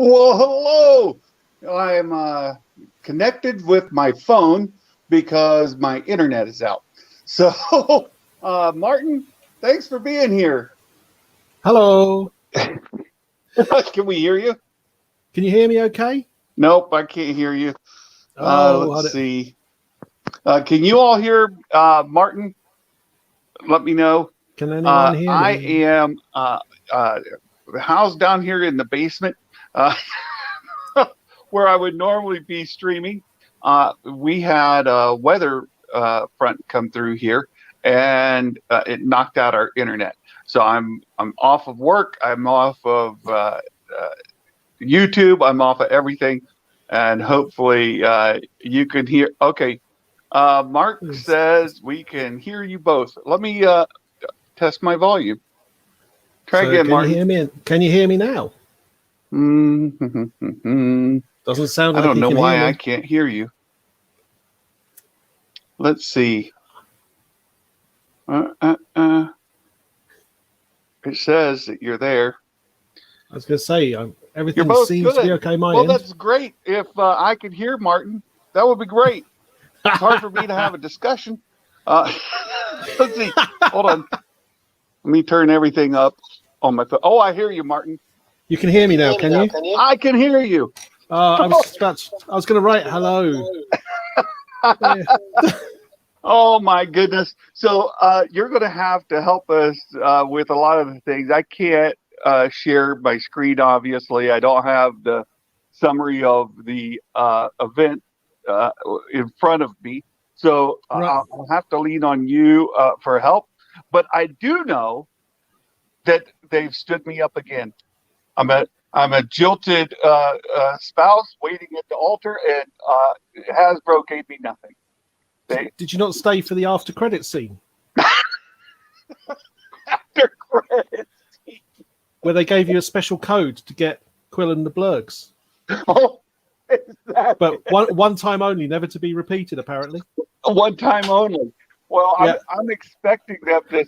Well, hello. I'm connected with my phone because my internet is out. So, Martin, thanks for being here. Hello. Can we hear you? Can you hear me okay? Nope, I can't hear you. Let's see. Can you all hear Martin? Let me know. Can anyone hear me? I am housed down here in the basement where I would normally be streaming. We had a weather front come through here, and it knocked out our internet. So I'm off of work. I'm off of YouTube. I'm off of everything, and hopefully you can hear. Okay, Mark says we can hear you both. Let me test my volume. Try again, Martin. Can you hear me now? Mm-hmm. Doesn't sound like I don't know why I can't hear you. Let's see. It says that you're there. I was going to say, everything seems good. to be okay. Well, that's great. If I could hear Martin, that would be great. It's hard for me to have a discussion. Let's see. Hold on. Let me turn everything up on my phone. Oh, I hear you, Martin. You can hear me now, can you? I can hear you. I was going to write hello. Oh my goodness! So you're going to have to help us with a lot of the things. I can't share my screen. Obviously, I don't have the summary of the event in front of me, so I'll have to lean on you for help. But I do know that they've stood me up again. I'm a jilted spouse waiting at the altar, and Hasbro gave me nothing. Did you not stay for the after credit scene? After credit scene, where they gave you a special code to get Quill and the Blurgs. Oh, is that but one time only, never to be repeated, apparently. One time only. Well, yeah. I'm expecting them to,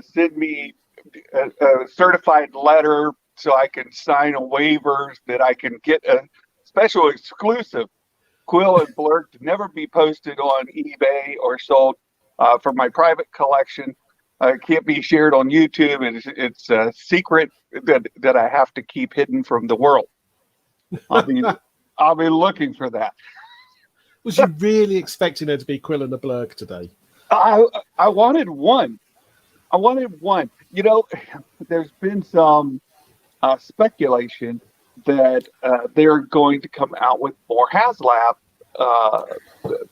send me a certified letter so I can sign a waiver that I can get a special exclusive Quill and Blurg to never be posted on eBay or sold for my private collection. It can't be shared on YouTube, and it's a secret that I have to keep hidden from the world. I'll be looking for that. Was you really expecting there to be Quill and the Blurg today? I wanted one. There's been some speculation that they're going to come out with more HasLab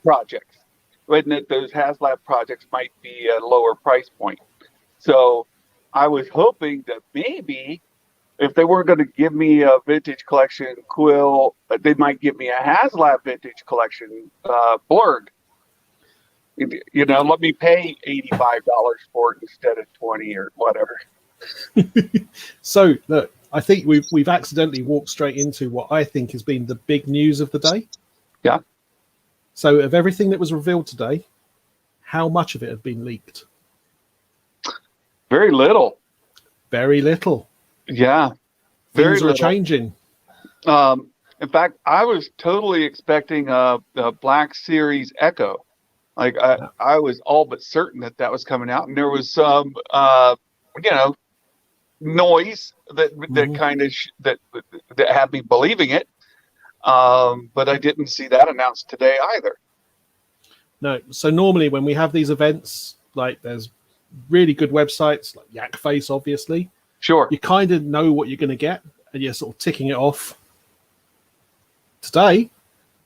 projects, and that those HasLab projects might be a lower price point. So I was hoping that maybe if they weren't going to give me a vintage collection Quill, they might give me a HasLab vintage collection Blurg. Let me pay $85 for it instead of $20 or whatever. So look, I think we've accidentally walked straight into what I think has been the big news of the day. Yeah. So of everything that was revealed today, how much of it had been leaked? Very little. Very little. Yeah. Things are changing. In fact, I was totally expecting a Black Series Echo. Like I was all but certain that was coming out, and there was some, noise that kind of that had me believing it. But I didn't see that announced today either. No. So normally when we have these events, like there's really good websites like Yakface, obviously. Sure. You kind of know what you're going to get, and you're sort of ticking it off. Today,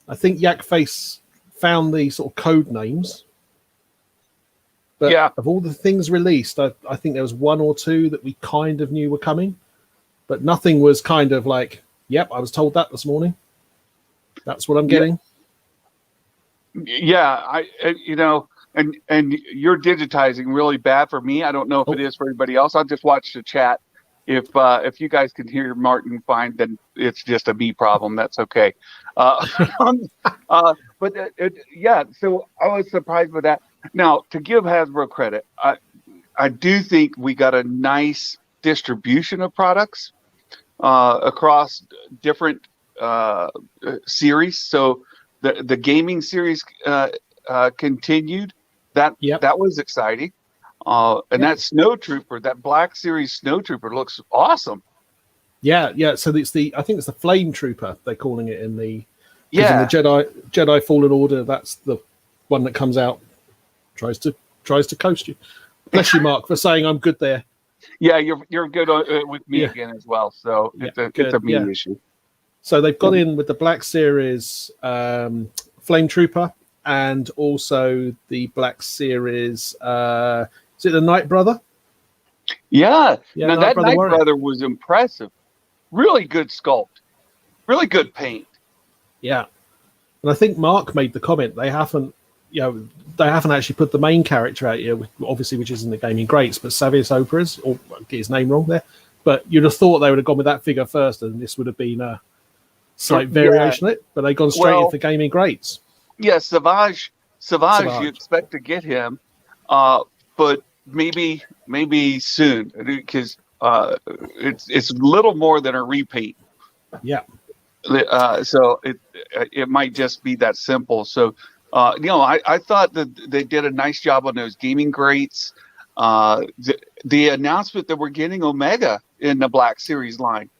I think Yakface found the sort of code names. But of all the things released, I think there was one or two that we kind of knew were coming. But nothing was kind of like, yep, I was told that this morning. That's what I'm getting. Yeah, and you're digitizing really bad for me. I don't know if it is for everybody else. I'll just watch the chat. If you guys can hear Martin fine, then it's just a me problem. That's okay. So I was surprised with that. Now, to give Hasbro credit, I do think we got a nice distribution of products. across different series. So the gaming series continued. That was exciting. And that Snow Trooper, that Black Series Snow Trooper, looks awesome. Yeah. So I think it's the Flame Trooper they're calling it in the in the Jedi Fallen Order. That's the one that comes out, tries to coast you. Bless you, Mark, for saying I'm good there. Yeah, you're good with me again as well. So it's a me issue. So they've gone in with the Black Series Flame Trooper and also the Black Series. Is it the Night Brother? Yeah. Now that Night Brother was impressive. Really good sculpt. Really good paint. Yeah. And I think Mark made the comment they haven't actually put the main character out here, obviously, which isn't the Gaming Greats, but Savius Operas, or I'll get his name wrong there. But you'd have thought they would have gone with that figure first, and this would have been a slight variation on it. But they've gone straight in for Gaming Greats. Yeah, Savage, you expect to get him, but maybe soon, because it's little more than a repaint. Yeah. So it might just be that simple. So I thought that they did a nice job on those Gaming Greats. The announcement that we're getting Omega in the Black Series line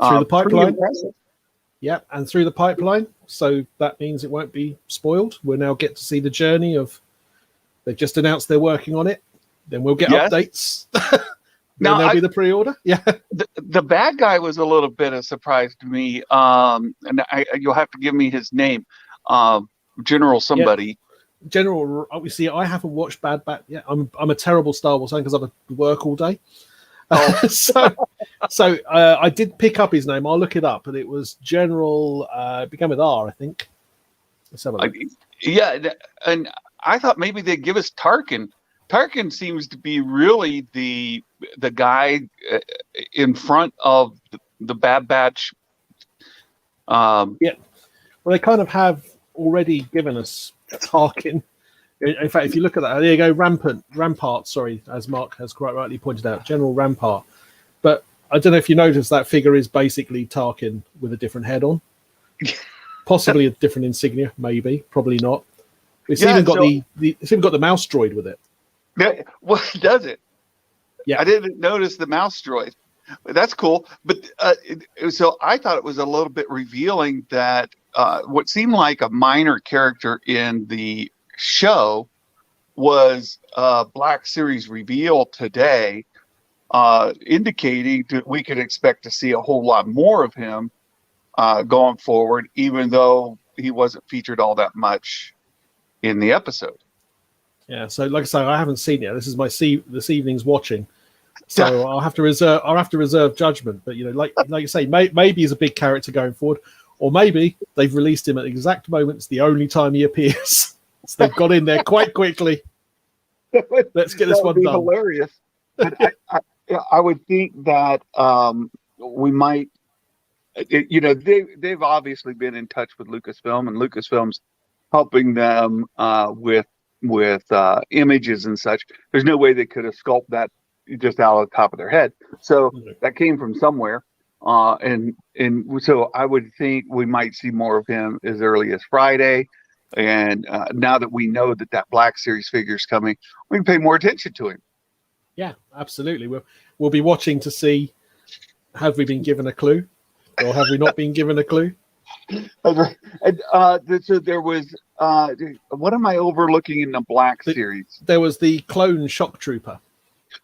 through the pipeline. Yeah, and through the pipeline. So that means it won't be spoiled. We'll now get to see the journey of. They've just announced they're working on it. Then we'll get updates. Now there'll be the pre-order. Yeah. The bad guy was a little bit of a surprise to me. And you'll have to give me his name. General somebody. Yeah. General. Obviously, I haven't watched Bad Batch yet. I'm a terrible Star Wars fan because I work all day. Oh. so I did pick up his name. I'll look it up, and it was General. It began with R, I think. Let's have a look. Yeah, and I thought maybe they'd give us Tarkin. Tarkin seems to be really the guy in front of the Bad Batch. Yeah, well, they kind of have already given us Tarkin. In fact, if you look at that, there you go, Rampart. Sorry, as Mark has quite rightly pointed out, General Rampart. But I don't know if you noticed that figure is basically Tarkin with a different head on, possibly a different insignia, maybe, probably not. It's even got it's even got the mouse droid with it. Yeah, well, does it? Yeah, I didn't notice the mouse droid. That's cool. But so I thought it was a little bit revealing that what seemed like a minor character in the show was Black Series reveal today, indicating that we could expect to see a whole lot more of him going forward, even though he wasn't featured all that much in the episode. Yeah, so like I say, I haven't seen it. This is my this evening's watching, so I'll have to reserve judgment. But like you say, maybe he's a big character going forward, or maybe they've released him at the exact moment. It's the only time he appears. So they've got in there quite quickly. Let's get this one done. Hilarious. But I would think that we might. They've obviously been in touch with Lucasfilm, and Lucasfilm's helping them with images and such. There's no way they could have sculpted that just out of the top of their head. So that came from somewhere. And so I would think we might see more of him as early as Friday. And now that we know that Black Series figure is coming, we can pay more attention to him. Yeah, absolutely. We'll be watching to see, have we been given a clue or have we not been given a clue? And so there was, what am I overlooking in the Black Series? There was the clone Shock Trooper.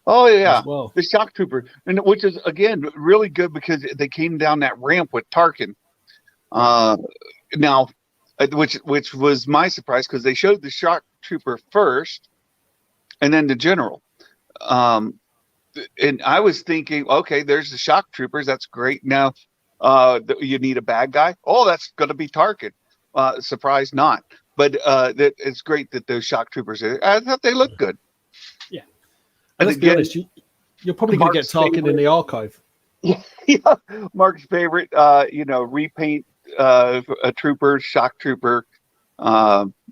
Oh, yeah. Well. The Shock Trooper. And which is, again, really good because they came down that ramp with Tarkin. Now, which was my surprise because they showed the Shock Trooper first and then the General. And I was thinking, okay, there's the Shock Troopers. That's great. Now, you need a bad guy. Oh, that's going to be Tarkin. Surprise, not. But it's great that those Shock Troopers are. I thought they looked good. Yeah. And let's be honest, you're probably going to get Tarkin in the archive. Yeah, Mark's favorite, repaint a trooper, Shock Trooper.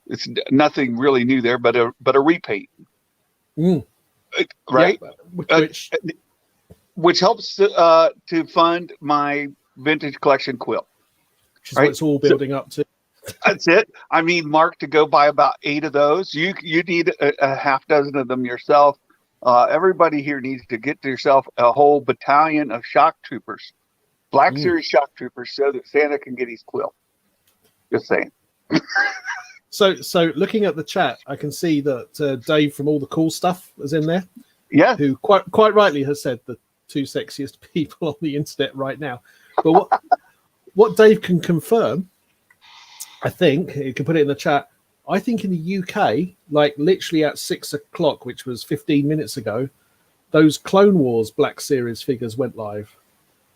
It's nothing really new there, but a repaint. Mm. Right? Yeah, which which helps to fund my vintage collection quill. Which is what it's all building up to. That's it. I need Mark to go buy about 8 of those. You need a half dozen of them yourself. Everybody here needs to get to yourself a whole battalion of shock troopers, Black Series shock troopers, so that Santa can get his quill. Just saying. So looking at the chat, I can see that Dave from All the Cool Stuff is in there. Yeah. Who quite rightly has said the 2 sexiest people on the internet right now. But what Dave can confirm, I think, he can put it in the chat, I think in the UK, like literally at 6 o'clock, which was 15 minutes ago, those Clone Wars Black Series figures went live.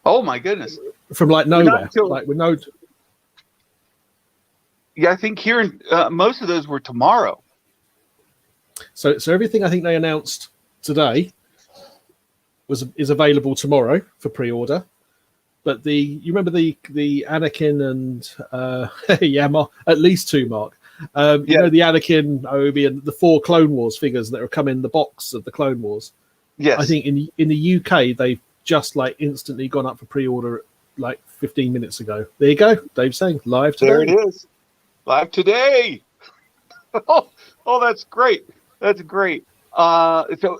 Oh my goodness. From like nowhere. Like with no... Yeah, I think here in, most of those were tomorrow. So everything I think they announced today is available tomorrow for pre-order. But you remember the Anakin and at least 2, Mark. You know the Anakin, Obi, and the 4 Clone Wars figures that are coming in the box of the Clone Wars. Yes. I think in the UK they've just like instantly gone up for pre-order like 15 minutes ago. There you go. Dave's saying live today. There it is. Live today. Oh, that's great. That's great. So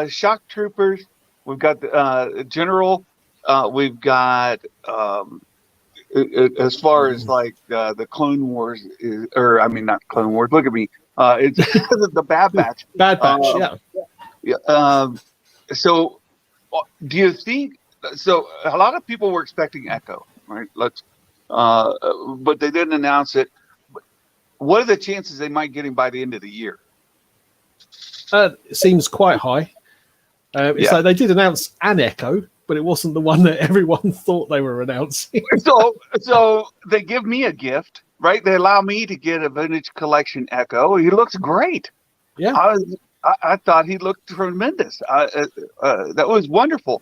shock troopers, we've got the general, we've got as far as like the Clone Wars not Clone Wars. Look at me. It's the Bad Batch. Bad Batch. Yeah. So, do you think? So, a lot of people were expecting Echo, right? But they didn't announce it. What are the chances they might get him by the end of the year? It seems quite high. It's like they did announce an Echo, but it wasn't the one that everyone thought they were announcing. So they give me a gift, right? They allow me to get a vintage collection Echo. He looks great. Yeah, I thought he looked tremendous. That was wonderful.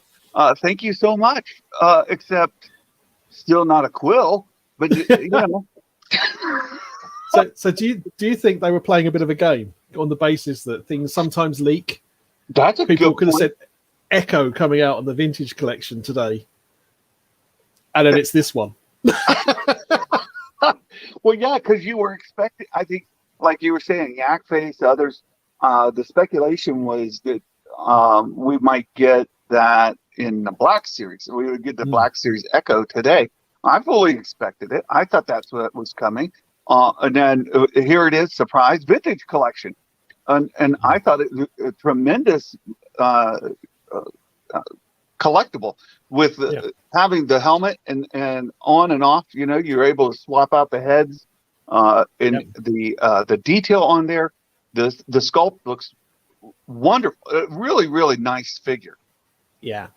Thank you so much. Except still not a quill, but you know. So do you think they were playing a bit of a game on the basis that things sometimes leak? That's a People good could have point. said Echo coming out on the vintage collection today, and then it's this one. Well, yeah, because you were expecting. I think, like you were saying, Yak Face, others. The speculation was that we might get that in the Black Series. We would get the Black Series Echo today. I fully expected it. I thought that's what was coming. And then here it is, surprise, vintage collection. And I thought it was a tremendous collectible with having the helmet and on and off. You know, you're able to swap out the heads and the detail on there. The sculpt looks wonderful. Really, really nice figure. Yeah.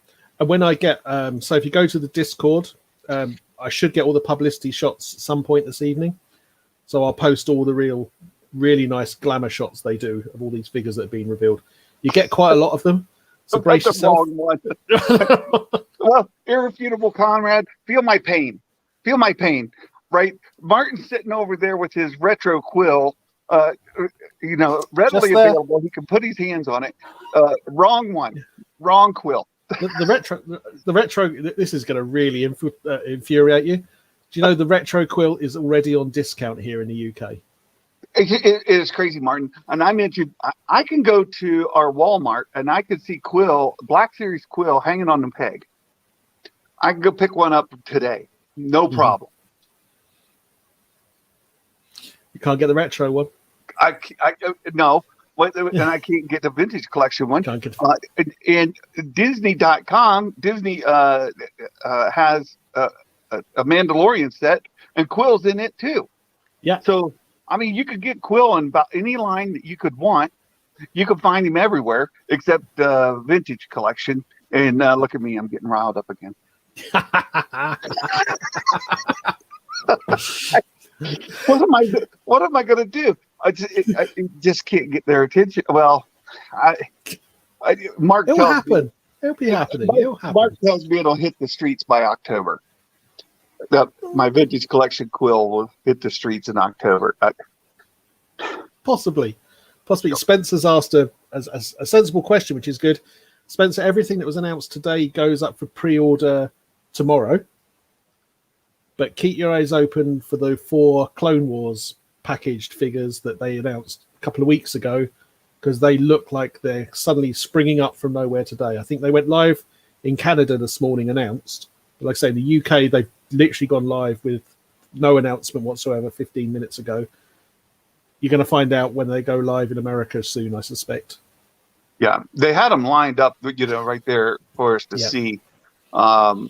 And when I get so if you go to the Discord, I should get all the publicity shots at some point this evening. So I'll post all the really nice glamour shots they do of all these figures that have been revealed. You get quite a lot of them. So brace yourself. Well, irrefutable Conrad, feel my pain. Feel my pain, right? Martin's sitting over there with his retro quill, readily available. He can put his hands on it. Wrong one. Wrong quill. The retro. This is going to really infuriate you. Do you know the retro quill is already on discount here in the UK? It is crazy, Martin. And I mentioned I can go to our Walmart and I can see Black Series quill hanging on the peg. I can go pick one up today, no problem. You can't get the retro one. No. And I can't get the vintage collection one. And Disney.com, Disney has a Mandalorian set and Quill's in it too. Yeah. So, I mean, you could get Quill in about any line that you could want. You could find him everywhere except vintage collection. And look at me, I'm getting riled up again. What am I going to do? I just can't get their attention. Well, Mark it'll tells happen. Me, it'll be happening. It'll happen. Mark tells me it'll hit the streets by October. My vintage collection quill will hit the streets in October. Possibly. Spencer's asked a sensible question, which is good. Spencer, everything that was announced today goes up for pre-order tomorrow. But keep your eyes open for the 4 Clone Wars packaged figures that they announced a couple of weeks ago, because they look like they're suddenly springing up from nowhere today. I think they went live in Canada this morning, announced. But like I say, in the UK, they've literally gone live with no announcement whatsoever 15 minutes ago. You're going to find out when they go live in America soon, I suspect. Yeah, they had them lined up, right there for us to see,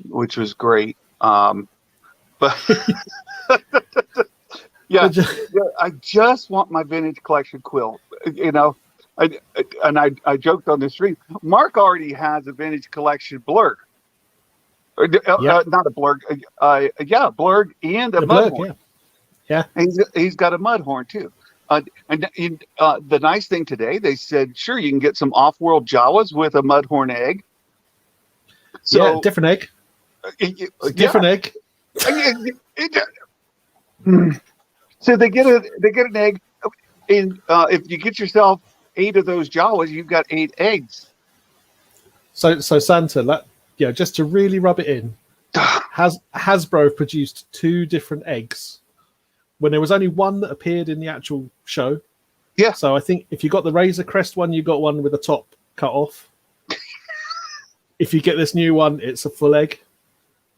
which was great. But yeah, I just want my vintage collection quill. I joked on the street. Mark already has a vintage collection blurg. Not a blurg. Blurg and a mudhorn. Yeah. He's got a mudhorn too. The nice thing today, they said, sure, you can get some off-world Jawas with a mudhorn egg. So, different egg. Different egg. So they get an egg, and if you get yourself 8 of those Jawas, you've got 8 eggs. So Santa, just to really rub it in, Hasbro produced 2 different eggs when there was only one that appeared in the actual show. Yeah. So I think if you got the Razor Crest one, you got one with the top cut off. If you get this new one, it's a full egg.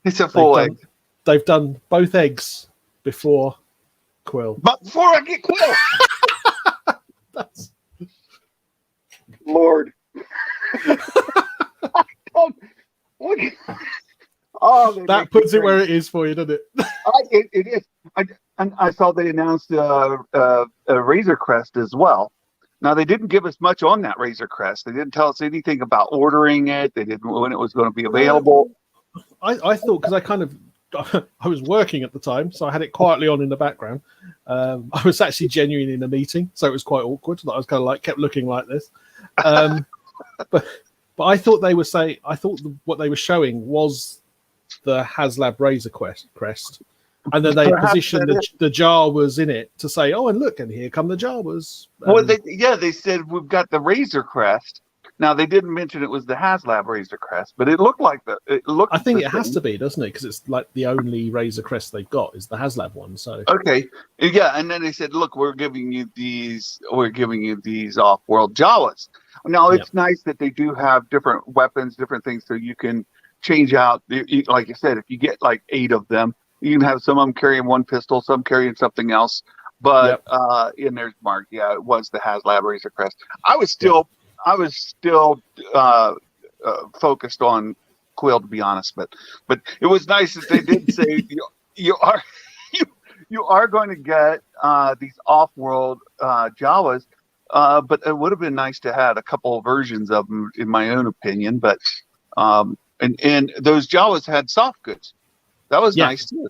It's a full egg. They've done both eggs before Quill. But before I get Quill. Lord. That puts it where it is for you, doesn't it? It is. I saw they announced a Razor Crest as well. Now, they didn't give us much on that Razor Crest. They didn't tell us anything about ordering it. They didn't when it was going to be available. I thought, because I was working at the time, so I had it quietly on in the background. I was actually genuinely in a meeting, so it was quite awkward. I was kind of kept looking like this. But I thought what they were showing was the HasLab Razor Crest. And then they positioned the Jawas in it to say, oh, and look, and here come the Jawas. Well, they said we've got the Razor Crest. Now, they didn't mention it was the HasLab Razor Crest, but it looked like I think it has to be, doesn't it? Because it's like the only Razor Crest they've got is the HasLab one. So okay, yeah, and then they said, look, we're giving you these off-world Jawas. Now, it's nice that they do have different weapons, different things, so you can change out. Like you said, if you get 8 of them, you can have some of them carrying one pistol, some carrying something else. But in there's Mark, it was the HasLab Razor Crest. I was still focused on Quill, to be honest, but it was nice that they did say you are going to get these off-world Jawas, but it would have been nice to have a couple of versions of them, in my own opinion. But and those Jawas had soft goods. That was nice too.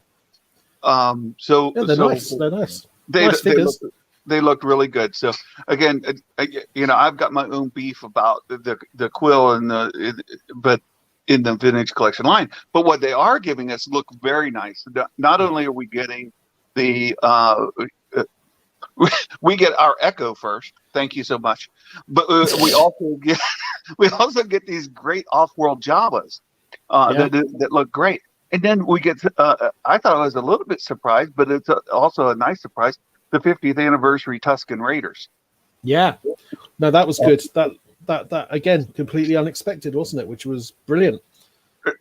They're nice. They're nice. They looked really good. So again, I've got my own beef about the Quill but in the vintage collection line. But what they are giving us look very nice. Not only are we getting the we get our Echo first. Thank you so much. But we also get these great off-world Jawas that look great. And then we get, I thought I was a little bit surprised, but it's also a nice surprise, the 50th anniversary Tusken Raiders. Yeah. No, that was good. That again, completely unexpected, wasn't it? Which was brilliant.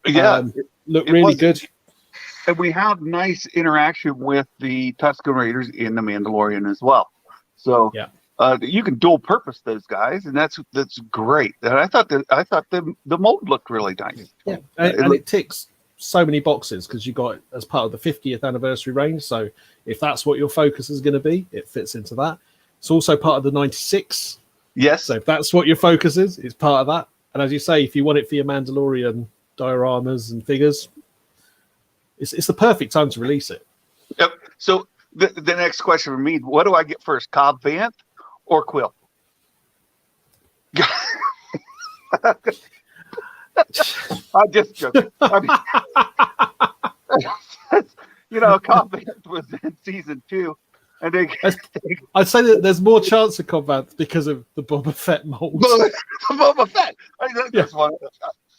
Yeah. Looked really good. And we have nice interaction with the Tusken Raiders in The Mandalorian as well. So you can dual purpose those guys, and that's great. And I thought the mold looked really nice. Yeah, and it ticks so many boxes because you got it as part of the 50th anniversary range. So if that's what your focus is going to be, it fits into that. It's also part of the 96. Yes. So if that's what your focus is, it's part of that. And as you say, if you want it for your Mandalorian dioramas and figures, it's the perfect time to release it. Yep. So the next question for me, what do I get first, Cobb Vanth or Quill? I'm just joking. Cobb Vanth was in season 2, And they, I'd say that there's more chance of combat because of the Boba Fett mold. Boba Fett. That's one.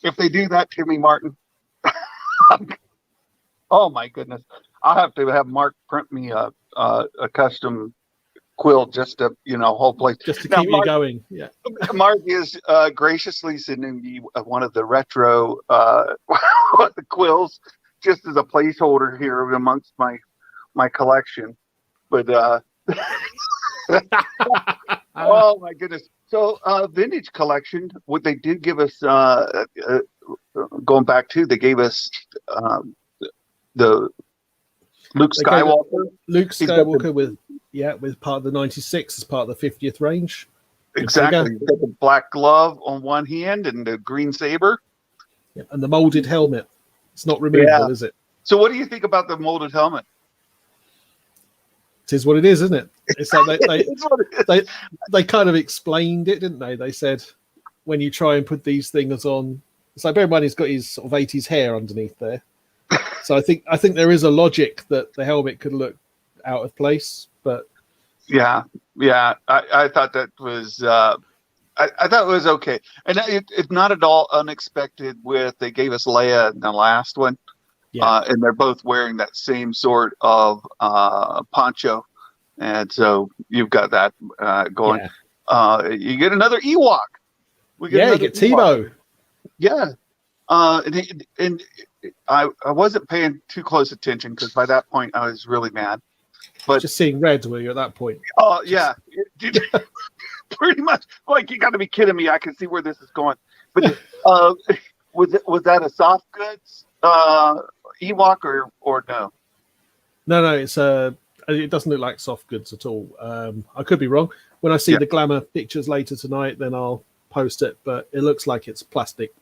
If they do that to me, Martin, oh my goodness, I'll have to have Mark print me a custom quilt just to hopefully just to keep you going. Yeah. Mark is graciously sending me one of the retro quills just as a placeholder here amongst my collection. But oh my goodness. So vintage collection, what they did give us going back to, they gave us the Luke Skywalker. Luke Skywalker with part of the 96 as part of the 50th range. Exactly. He's got the black glove on one hand and the green saber. Yeah, and the molded helmet. It's not removable, is it? So what do you think about the molded helmet? It is what it is, isn't it? It's like they kind of explained it, didn't they? They said when you try and put these things on, it's like bear in mind he's got his sort of 80s hair underneath there. So I think there is a logic that the helmet could look out of place, but I thought that was I thought it was okay, and it's not at all unexpected. They gave us Leia in the last one. And they're both wearing that same sort of poncho. And so you've got that going. Yeah. You get another Ewok. You get Tebow. Yeah. And I wasn't paying too close attention because by that point I was really mad. But just seeing red were you at that point? Oh, yeah. Pretty much. Like, you got to be kidding me. I can see where this is going. But was that a soft goods Ewok or no? No, it doesn't look like soft goods at all. I could be wrong. When I see the glamour pictures later tonight, then I'll post it, but it looks like it's plastic.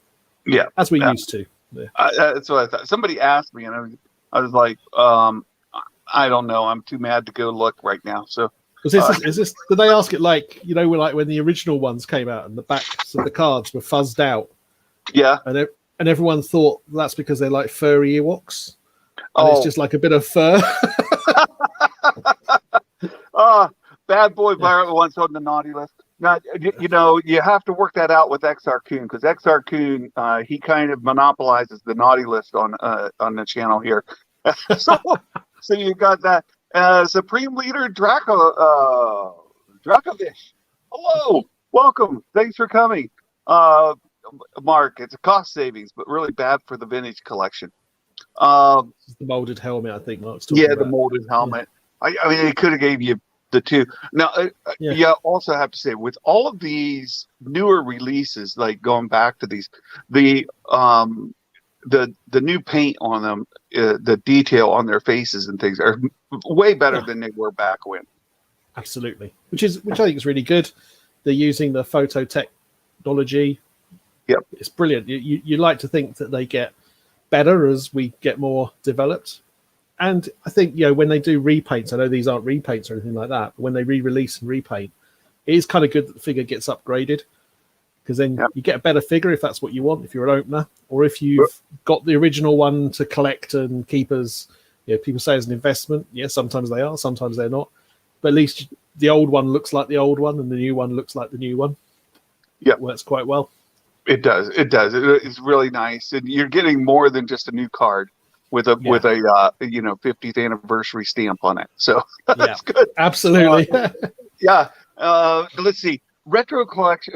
Yeah. As we used to. Yeah. That's what I thought. Somebody asked me, and I was like, I don't know. I'm too mad to go look right now. So is this did they ask it like, when the original ones came out and the backs of the cards were fuzzed out? Yeah. And everyone thought that's because they're like furry Ewoks. And it's just like a bit of fur. Bad boy Barrett once on the naughty list. Now, you have to work that out with XR Coon, because XR Coon, he kind of monopolizes the naughty list on the channel here. So you got that. Supreme Leader Dracovish. Hello. Welcome. Thanks for coming. Mark, it's a cost savings, but really bad for the vintage collection. The molded helmet, I think Mark's talking about. The molded helmet. Yeah. I mean, it could have gave you the two. Now, you also have to say, with all of these newer releases, like going back to these, the new paint on them, the detail on their faces and things are way better than they were back when. Absolutely, which I think is really good. They're using the photo technology. Yep, it's brilliant. You like to think that they get better as we get more developed. And I think, when they do repaints, I know these aren't repaints or anything like that, but when they re-release and repaint, it is kind of good that the figure gets upgraded, because then you get a better figure if that's what you want, if you're an opener, or if you've got the original one to collect and keep as, people say as an investment. Yeah, sometimes they are, sometimes they're not. But at least the old one looks like the old one and the new one looks like the new one. Yeah, it works quite well. It does. It's really nice, and you're getting more than just a new card with a 50th anniversary stamp on it. So that's good. Absolutely. Let's see. Retro collection.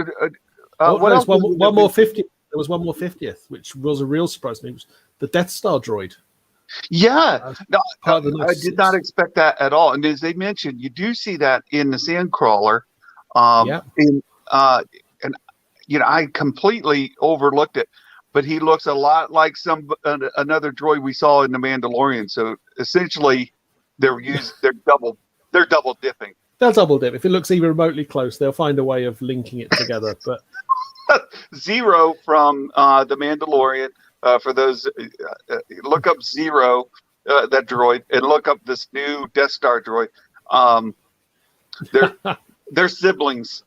What else? One more 50. There was one more 50th, which was a real surprise to me. It was the Death Star droid. Yeah, I did not expect that at all. And as they mentioned, you do see that in the Sandcrawler. I completely overlooked it, but he looks a lot like another droid we saw in The Mandalorian. So essentially, they're double dipping. They'll double dip. If it looks even remotely close, they'll find a way of linking it together. But Zero from The Mandalorian. For those, look up Zero, that droid, and look up this new Death Star droid. They're siblings.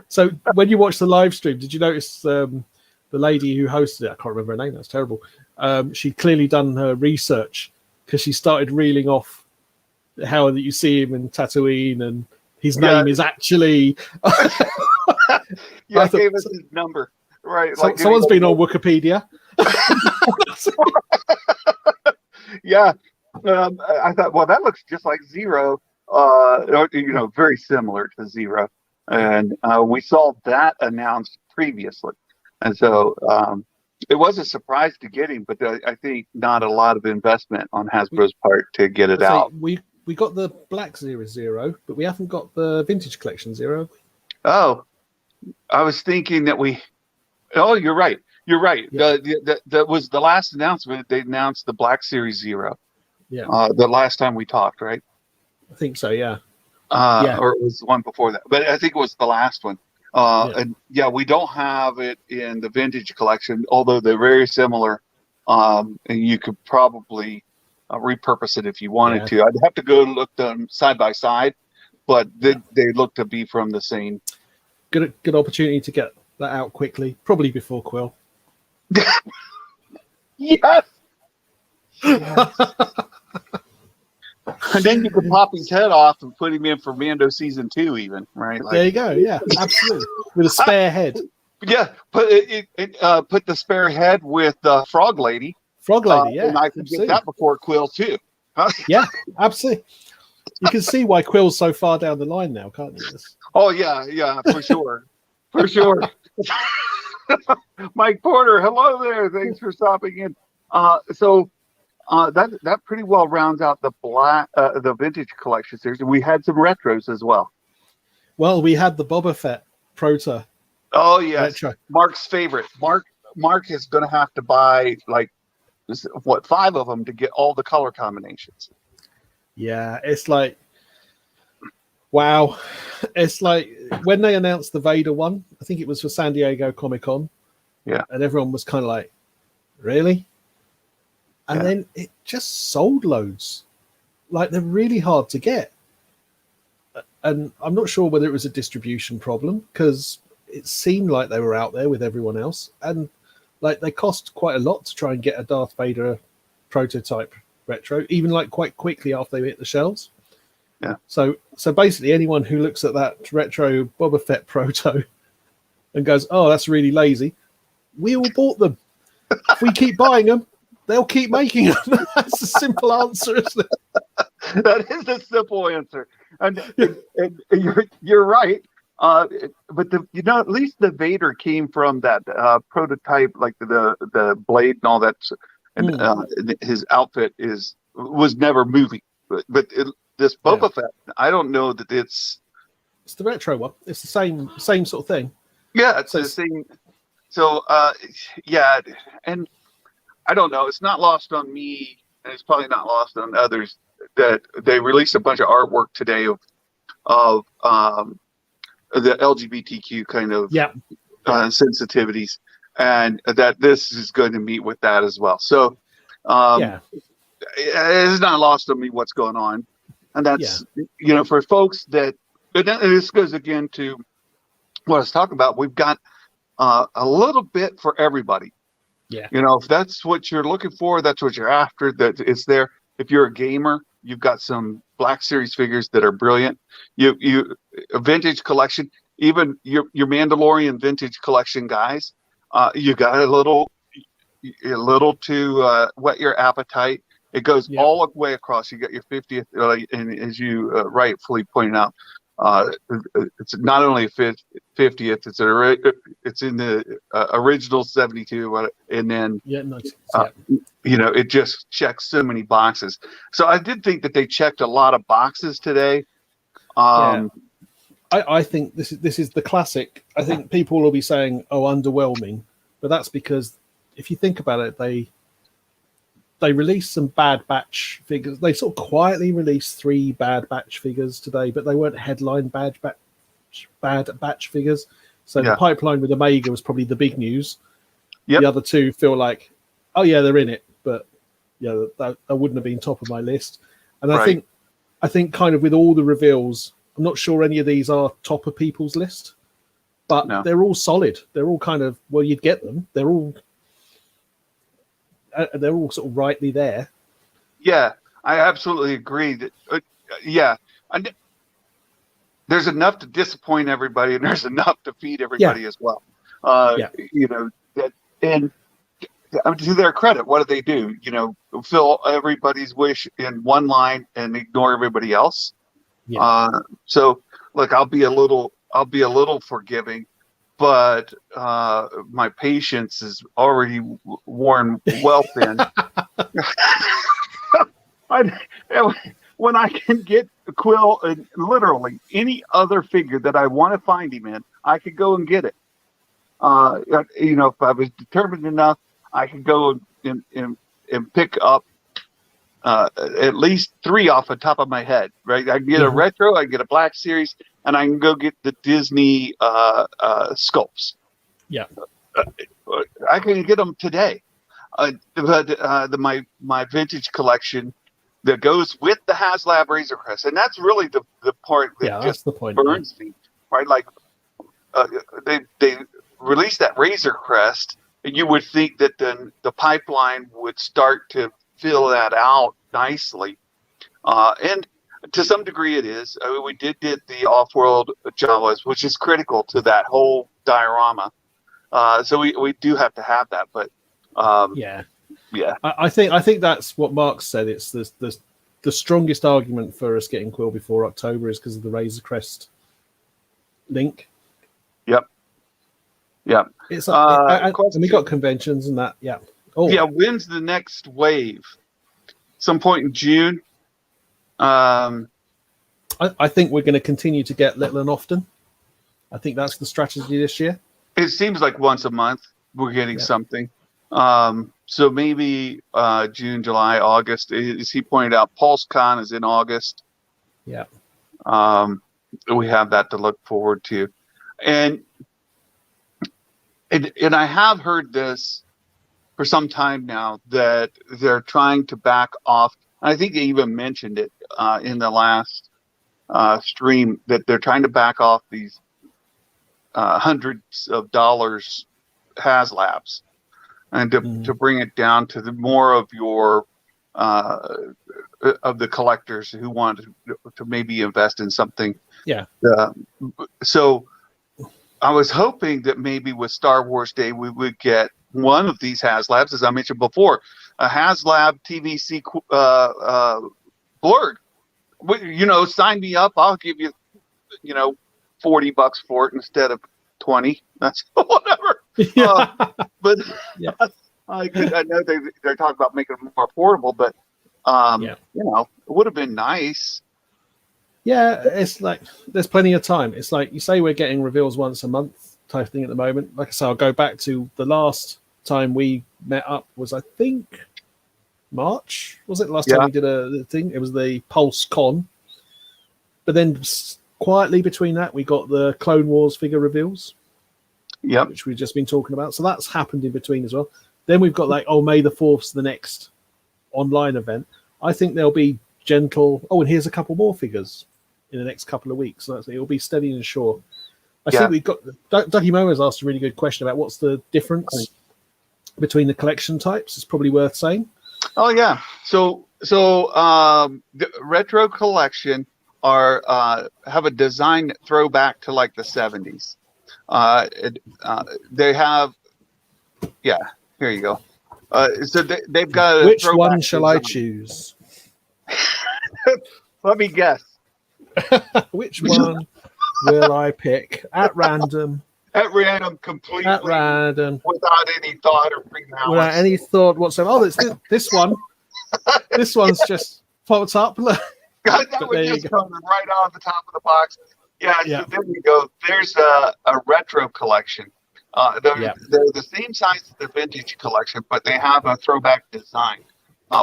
So when you watch the live stream, did you notice the lady who hosted it? I can't remember her name. That's terrible. She'd clearly done her research, because she started reeling off how you see him in Tatooine, and his name is actually. Yeah, gave us his number. Right. So, someone's been on Wikipedia. Yeah. I thought, well, that looks just like Zero. Very similar to Zero. And we saw that announced previously. And so it was a surprise to get him, but I think not a lot of investment on Hasbro's part to get it out. We got the Black Zero, but we haven't got the Vintage Collection Zero. Oh, I was thinking that oh, you're right. You're right. Yeah. That was the last announcement. They announced the Black Series Zero. Yeah. The last time we talked, right? I think so. Yeah. Or it was the one before that, but I think it was the last one. And we don't have it in the Vintage Collection, although they're very similar. And you could probably repurpose it if you wanted to. I'd have to go look them side by side, but they look to be from the same. Good opportunity to get that out quickly, probably before Quill. Yes. And then you could pop his head off and put him in for Mando season 2, even, right? There you go. Yeah, absolutely. With a spare head. Yeah, put the spare head with the Frog Lady. Frog Lady, yeah. And I could get that before Quill too. Yeah, absolutely. You can see why Quill's so far down the line now, can't you? Oh yeah, for sure, for sure. Mike Porter, hello there. Thanks for stopping in. So that pretty well rounds out the Vintage Collection series. We had some retros as well. Well, we had the Boba Fett Proto. Oh yes, retro. Mark's favorite. Mark is going to have to buy 5 of them to get all the color combinations. Yeah, it's like, wow. It's like when they announced the Vader one, I think it was for San Diego Comic-Con. Yeah. And everyone was kind of like, really? And then it just sold loads. Like, they're really hard to get. And I'm not sure whether it was a distribution problem, because it seemed like they were out there with everyone else. And like, they cost quite a lot to try and get a Darth Vader prototype retro, even like quite quickly after they hit the shelves. Yeah. So basically, anyone who looks at that retro Boba Fett proto and goes, "Oh, that's really lazy," we all bought them. If we keep buying them, they'll keep making them. That's a simple answer, isn't it? That is a simple answer, and you're right. But at least the Vader came from that prototype, like the blade and all that. And his outfit was never moving, but this Boba Fett, I don't know that it's the retro one. It's the same sort of thing. Yeah, it's the same. So and I don't know. It's not lost on me, and it's probably not lost on others that they released a bunch of artwork today of the LGBTQ kind of sensitivities. And that this is going to meet with that as well. So, it's not lost on me what's going on, and that's for folks that. And this goes again to what I was talking about. We've got a little bit for everybody. Yeah. If that's what you're looking for, that's what you're after. That it's there. If you're a gamer, you've got some Black Series figures that are brilliant. You a vintage collection, even your Mandalorian vintage collection guys. You got a little to whet your appetite. It goes all the way across. You got your 50th, and as you rightfully pointed out, it's not only a 50th. It's in the original 72, and then it just checks so many boxes. So I did think that they checked a lot of boxes today. I think this is the classic. I think people will be saying, "Oh, underwhelming," but that's because if you think about it, they released some Bad Batch figures. They sort of quietly released 3 Bad Batch figures today, but they weren't headline Bad Batch figures. So the pipeline with Omega was probably the big news. Yep. The other 2 feel like, oh yeah, they're in it, but that wouldn't have been top of my list. And I think kind of with all the reveals, I'm not sure any of these are top of people's list, but they're all solid. They're all kind of, well, you'd get them. They're all sort of rightly there. Yeah, I absolutely agree that yeah. And there's enough to disappoint everybody, and there's enough to feed everybody as well. You know, that, and to their credit, what do? You know, fill everybody's wish in one line and ignore everybody else. So look, I'll be a little forgiving, but my patience is already worn well thin. When I can get Quill in literally any other figure that I want to find him in, I could go and get it. You know, if I was determined enough, I could go and pick up at least 3 off the top of my head. Right, I can get a retro, I can get a Black Series, and I can go get the Disney sculpts. Yeah, I can get them today. But my vintage collection that goes with the HasLab Razor Crest, and that's really the part that just burns me, right? Like they released that Razor Crest, and you would think that then the pipeline would start to fill that out nicely, and to some degree it is. I mean, we did the off-world Jawas, which is critical to that whole diorama, so we do have to have that, but. Yeah, I think that's what Mark said. It's the strongest argument for us getting Quill before October is because of the Razor Crest link. Yep. It's and we got conventions and that. Yeah. Oh yeah. When's the next wave? Some point in June. I think we're going to continue to get little and often. I think that's the strategy this year. It seems like once a month we're getting something. So maybe June, July, August. As he pointed out, PulseCon is in August. Yeah. We have that to look forward to. And I have heard this for some time now that they're trying to back off. I think they even mentioned it in the last stream that they're trying to back off these hundreds of dollars HasLabs. And to bring it down to the more of your of the collectors who want to maybe invest in something. Yeah. So I was hoping that maybe with Star Wars Day we would get one of these HasLabs, as I mentioned before, a HasLab TVC Blurg. You know, sign me up. I'll give you, $40 for it instead of 20. That's whatever. But I know they're talking about making it more affordable, but it would have been nice. Yeah, it's like there's plenty of time. It's like you say we're getting reveals once a month type thing at the moment. Like I say, I'll go back to the last time we met up was I think March. Was it last time we did a thing? It was the Pulse Con. But then quietly between that, we got the Clone Wars figure reveals. Yep. Which we've just been talking about. So that's happened in between as well. Then we've got May the 4th's the next online event. I think there'll be gentle. Oh, and here's a couple more figures in the next couple of weeks. So it'll be steady and sure. I think we've got. Dougie Moe has asked a really good question about what's the difference between the collection types. It's probably worth saying. Oh yeah. So the retro collection have a design throwback to like the 70s. They have, here you go. So they've got which one shall I choose? Let me guess. Which one will I pick at random? At random, completely. At random, without any thought or pre-malice. Without any thought whatsoever. Oh, it's this one. This one's just popped up. Look. That would just come right on the top of the box. Yeah. So there you go. There's a retro collection. They're the same size as the vintage collection, but they have a throwback design.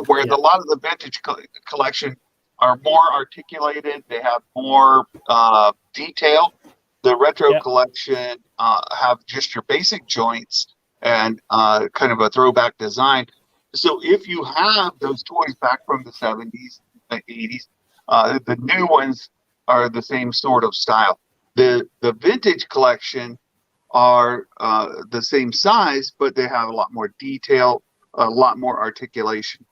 Whereas a lot of the vintage collection are more articulated. They have more detail. The retro collection have just your basic joints and kind of a throwback design. So if you have those toys back from the 70s, the 80s, the new ones are the same sort of style. The vintage collection are the same size, but they have a lot more detail, a lot more articulation.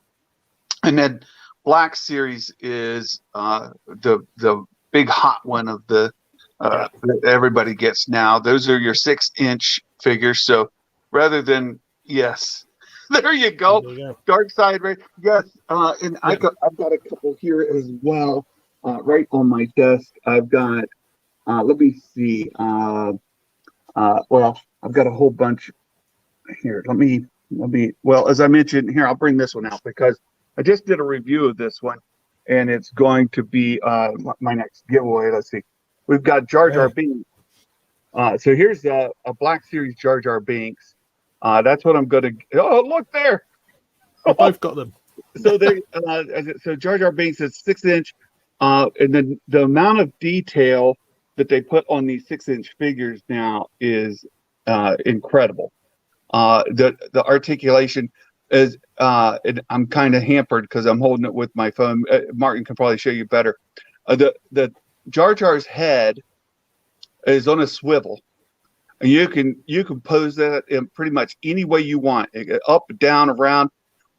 And then Black Series is the big hot one of the that everybody gets now. Those are your 6-inch figures. So rather than there you go. Dark Side, right? Yes, and I've got a couple here as well, right on my desk. I've got. Let me see. Well, I've got a whole bunch here. Let me. Well, as I mentioned here, I'll bring this one out because I just did a review of this one, and it's going to be my next giveaway. Let's see. We've got Jar Jar Binks. So here's a Black Series Jar Jar Binks. That's what I'm going to. Oh, look there! I both got them. So they. So Jar Jar Binks is 6-inch, and then the amount of detail that they put on these 6-inch figures now is incredible. The articulation is, and I'm kind of hampered because I'm holding it with my phone. Martin can probably show you better. The Jar Jar's head is on a swivel, and you can pose that in pretty much any way you want, up, down, around,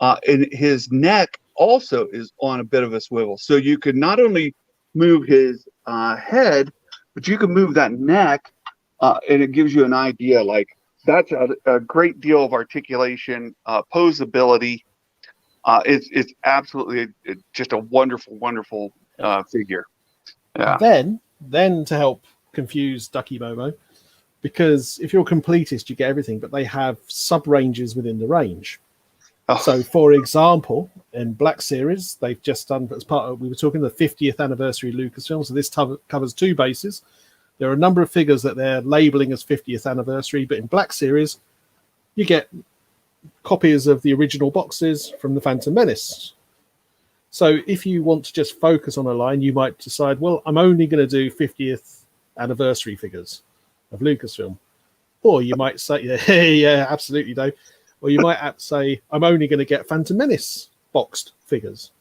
and his neck also is on a bit of a swivel, so you can not only move his head, but you can move that neck, and it gives you an idea. Like that's a great deal of articulation, posability. It's absolutely just a wonderful figure. Yeah. Then to help confuse Ducky Momo, because if you're a completist, you get everything, but they have sub ranges within the range. Oh. So, for example, in Black Series, they've just done, as part of, we were talking the 50th anniversary Lucasfilm, so this covers 2 bases. There are a number of figures that they're labeling as 50th anniversary, but in Black Series, you get copies of the original boxes from the Phantom Menace. So if you want to just focus on a line, you might decide, well, I'm only going to do 50th anniversary figures of Lucasfilm. Or you might say, yeah, absolutely, Dave. Or you might say, I'm only going to get Phantom Menace boxed figures.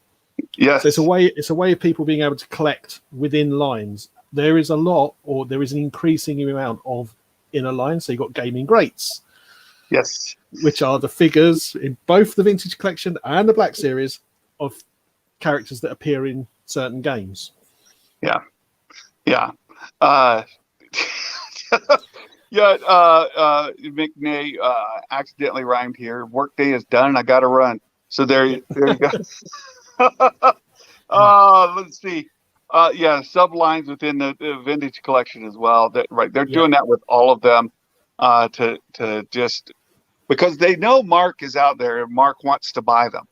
Yes. So it's a way of people being able to collect within lines. There is a lot, or there is an increasing amount of inner lines. So you've got Gaming Greats. Yes. Which are the figures in both the Vintage Collection and the Black Series of characters that appear in certain games. Yeah. McNay accidentally rhymed here. Workday is done and I got to run. So there you go. Let's see. Sublines within the Vintage Collection as well. They're doing that with all of them to just because they know Mark is out there and Mark wants to buy them.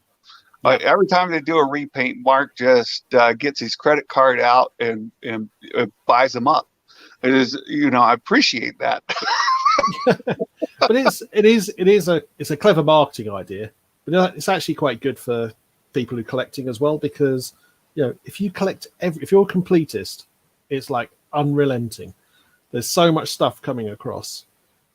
Every time they do a repaint, Mark just gets his credit card out and buys them up. It is, I appreciate that. But it's a clever marketing idea, but it's actually quite good for people who are collecting as well, because if you collect if you're a completist, it's like unrelenting. There's so much stuff coming across.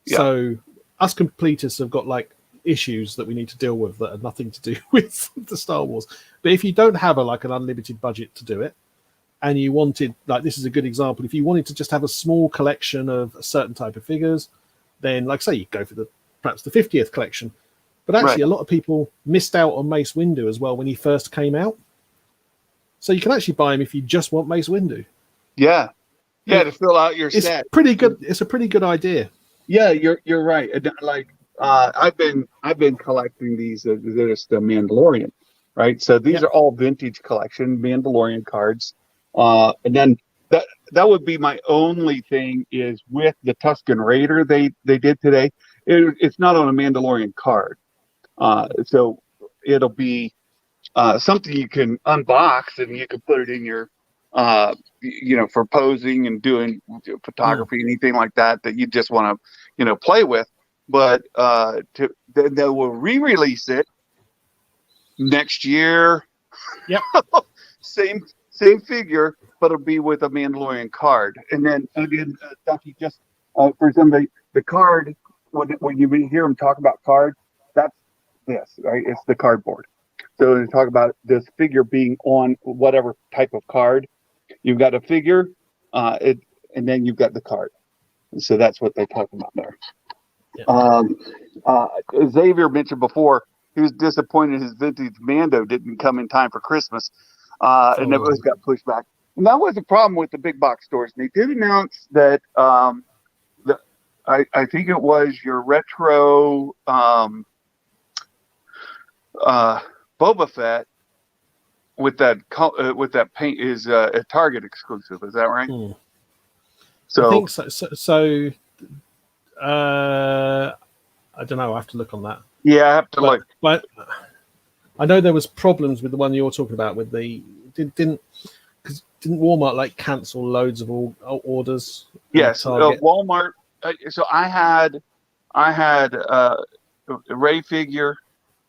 Yeah. So us completists have got like issues that we need to deal with that have nothing to do with the Star Wars. But if you don't have an unlimited budget to do it, and you wanted, like, this is a good example, if you wanted to just have a small collection of a certain type of figures, then, like, say, you go for perhaps the 50th collection. But actually, a lot of people missed out on Mace Windu as well when he first came out. So you can actually buy him if you just want Mace Windu. Yeah, to fill out your set. Pretty good. It's a pretty good idea. Yeah, you're right. Like I've been collecting these. There's the Mandalorian, right? So these are all vintage collection Mandalorian cards. And then that would be my only thing is with the Tusken Raider they did today. It's not on a Mandalorian card, so it'll be something you can unbox and you can put it in your for posing and doing photography, anything like that you just want to play with. But they will re-release it next year. Yep. Same figure, but it'll be with a Mandalorian card. And then again, Ducky, just for somebody, the card, when you hear them talk about cards, that's this, right? It's the cardboard. So when you talk about this figure being on whatever type of card, you've got a figure, and then you've got the card. So that's what they're talking about there. Yeah. Xavier mentioned before, he was disappointed his vintage Mando didn't come in time for Christmas, and it was got pushed back. And that was the problem with the big box stores. They did announce that I think it was your retro Boba Fett with that paint is a Target exclusive. Is that right? So I think so. I don't know. I have to look on that. Yeah, I have to look. But I know there was problems with the one you're talking about. With the didn't Walmart like cancel loads of orders? Yes, Walmart. So I had a Ray figure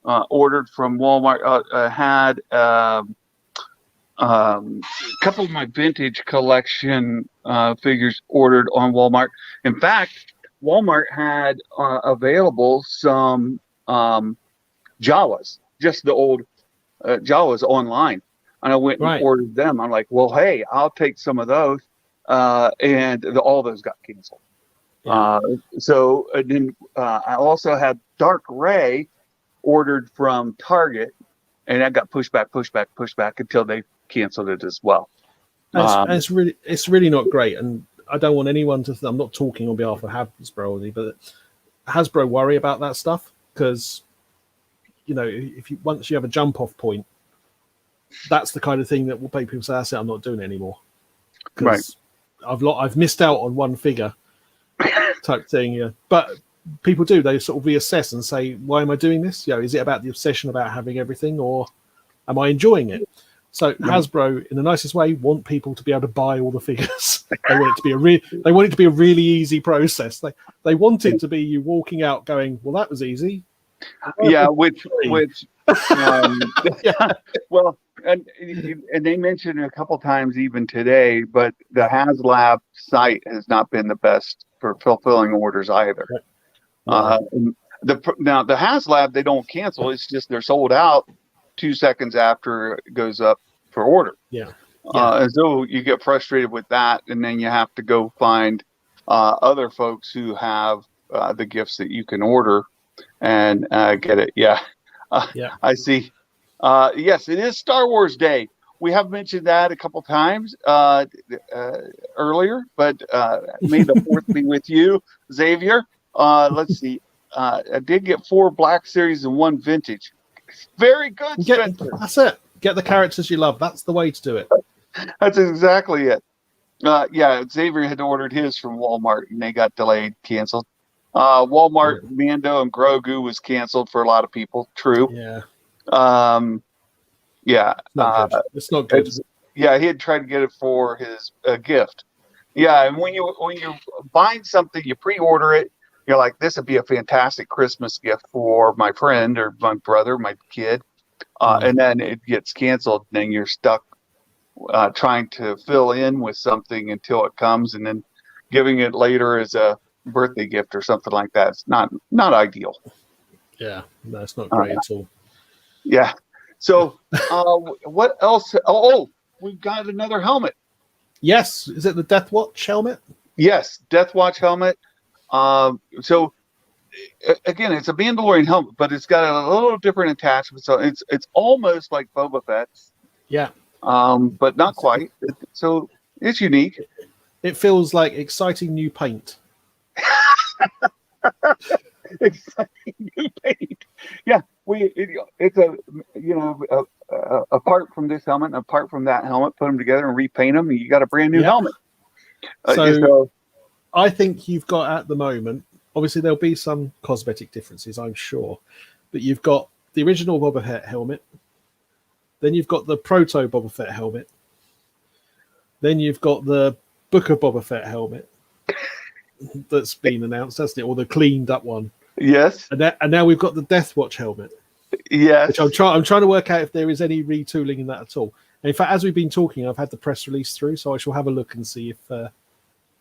ordered from Walmart. I had a couple of my vintage collection figures ordered on Walmart. In fact, Walmart had available some Jawas, just the old Jawas online. And I went and ordered them. I'm like, well, hey, I'll take some of those. And all those got canceled. Yeah. So then I also had Dark Ray ordered from Target, and that got pushed back until they canceled it as well. And it's really not great. And I don't want anyone to. I'm not talking on behalf of Hasbro, but Hasbro worry about that stuff because once you have a jump off point, that's the kind of thing that will make people say, "That's it, I'm not doing it anymore." Because I've missed out on one figure. Type thing, yeah. But people do, they sort of reassess and say, why am I doing this? Is it about the obsession about having everything, or am I enjoying it? So Hasbro, in the nicest way, want people to be able to buy all the figures. They want it to be a really easy process. They want it to be you walking out going, well, that was easy. Yeah, which well, and they mentioned it a couple times even today, but the HasLab site has not been the best for fulfilling orders either. Now the HasLab, they don't cancel. It's just they're sold out 2 seconds after it goes up for order. And so you get frustrated with that, and then you have to go find other folks who have the gifts that you can order and get it. I see. Yes, it is Star Wars Day. We have mentioned that a couple times earlier, but may the fourth be with you, Xavier. Let's see. I did get 4 Black Series and 1 Vintage. Very good, Spencer. That's it. Get the characters you love. That's the way to do it. That's exactly it. Xavier had ordered his from Walmart, and they got delayed, canceled. Walmart, Mando, and Grogu was canceled for a lot of people. True. It's not good. He had tried to get it for his gift. And when you find something, you pre-order it. You're like, this would be a fantastic Christmas gift for my friend or my brother, my kid. And then it gets canceled, and then you're stuck trying to fill in with something until it comes, and then giving it later as a birthday gift or something like that. It's not ideal. Yeah, no, it's not great at all. Yeah. So what else? We've got another helmet. Yes. Is it the Death Watch helmet? Yes, Death Watch helmet. So again, it's a Mandalorian helmet, but it's got a little different attachment. So it's almost like Boba Fett's. Yeah. But not quite. So it's unique. It feels like exciting new paint. Exciting new paint. Yeah. It's apart from this helmet and apart from that helmet, put them together and repaint them, and you got a brand new helmet. So I think you've got at the moment, obviously there'll be some cosmetic differences, I'm sure, but you've got the original Boba Fett helmet, then you've got the proto Boba Fett helmet, then you've got the Book of Boba Fett helmet that's been announced, hasn't it, or the cleaned up one. Yes. And now we've got the Death Watch helmet. Yes. Which I'm trying to work out if there is any retooling in that at all. And in fact, as we've been talking, I've had the press release through, so I shall have a look and see if